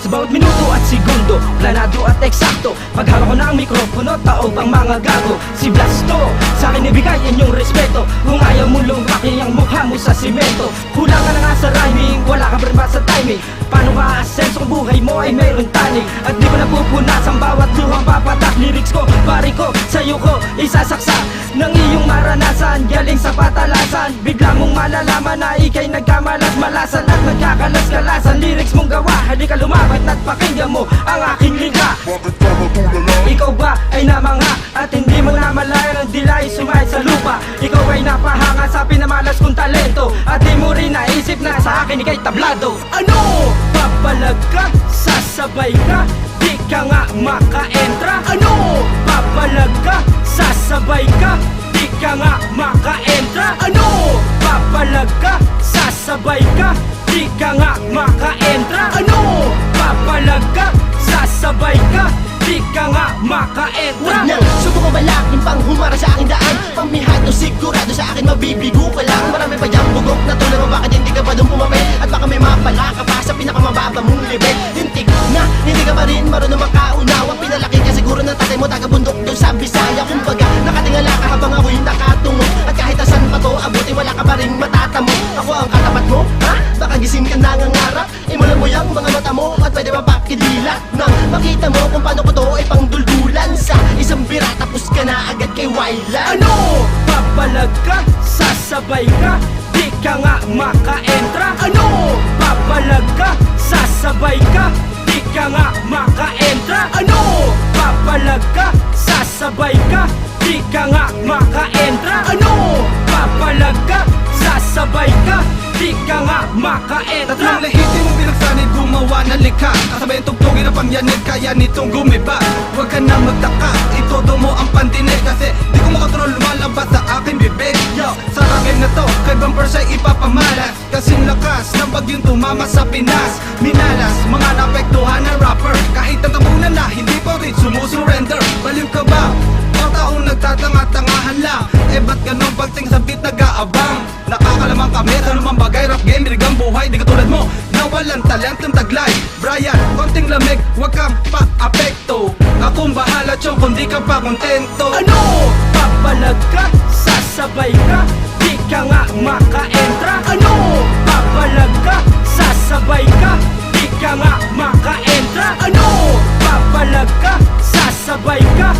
Sa bawat minuto at segundo, planado at eksakto. Paghawak ko ng mikropono, taob ang mga gago. Si Blasto, sa akin ibigay inyong respeto. Kung ayaw mo lumaki ang mukha mo sa simento. Kulang ka na nga sa rhyming, wala ka pa rin ba sa timing? Paano ka asenso kung buhay mo ay mayroong tanig? At di ko napupunas ang bawat luhang papatak. Lyrics ko, pari ko, sa'yo ko isasaksak ng iyong maranasan, galing sa patalasan. Bigla mong malalaman na ikay nagkamalas-malasan at nagkakalas-kalasan. Lyrics mong gawa, halika lumapit at pakinggan mo ang aking likha. Ikaw ba ay namangha at hindi mo namalayan ang dilay sumahit sa lupa? Ikaw ay napahanga sa pinamalas kong talento at di mo rin naisip na sa akin ikay tablado. Ano? Papalag ka, sasabay ka, di ka nga maka-entra. Ano? Papalag ka, sasabay ka, di ka nga maka-entra. Ano? Papalag ka, sasabay ka, di ka nga maka-entra. Ano? Papalag ka, sasabay ka, di ka nga maka-entra. Huwag nang subukang balakin pang humara sa aking daan. Pamihado sigurado sa akin mabibigo ka lang. Marami pa diyang bugok na tulad mo, bakit hindi ka pa dun pumapay? At baka may mapala ka pa sa pinakamababa mong level. Hintik na hindi ka pa rin marunong makaunawa. Pinalaki ka siguro ng tatay mo, taga-bundok doon sa Bisaya. Kumbaga nakatingala ka habang ako'y nakatungo. At kahit asan pa to abuti, wala ka pa rin matatamo. Ako ang katapat mo, ha? Baka gising ka nangangarap. Imulan mo yung mga mata mo at pwede ba pakidilat nang makita mo kung paano ko to ay pangduldulan. Sa isang bira tapos ka na agad kay Wailan. Ano? Papalag ka, sasabay ka, di ka nga maka-entra. Ano? Papalag ka, sasabay ka, di ka nga maka-entra. Ano? Papalag ka, sasabay ka, di ka nga maka-entra. Ano? Papalag ka, sasabay ka, di ka nga maka-entra. Tatlong lehitimong pinagsanid gumawa ng likha. Kasabay ang tugtugin ng pangyanig, kaya nitong gumiba. Huwag ka na magtaka, itodo mo ang pandinig. Kasi di ko makatrol lumalabas sa aking bibig. Yo, sa ragay na to, kay bumper siya ipapamalas. Kasing lakas ng bagyong tumama sa Pinas. Minalas, mga naapektuhan ng rapper. Kahit ang tabunan na, hindi pa rin sumusurrender. Baliw ka ba? Mga taong nagtatanga-tangahan lang. Eh ba't ganun pagting sa beat nag-aabang? Nakakalamang kami sa lumang bagay. Rap game, binigang buhay, di katulad mo nawalan talentong taglay. Brian, konting lamig, wag kang pa-apekto. Akong bahala chong kung di ka pa kontento. Ano? Papalag ka, sasabay ka, di ka nga maka-entra. Ano? Papalag ka, sasabay ka, di ka nga maka-entra. Ano? Papalag ka, sasabay ka,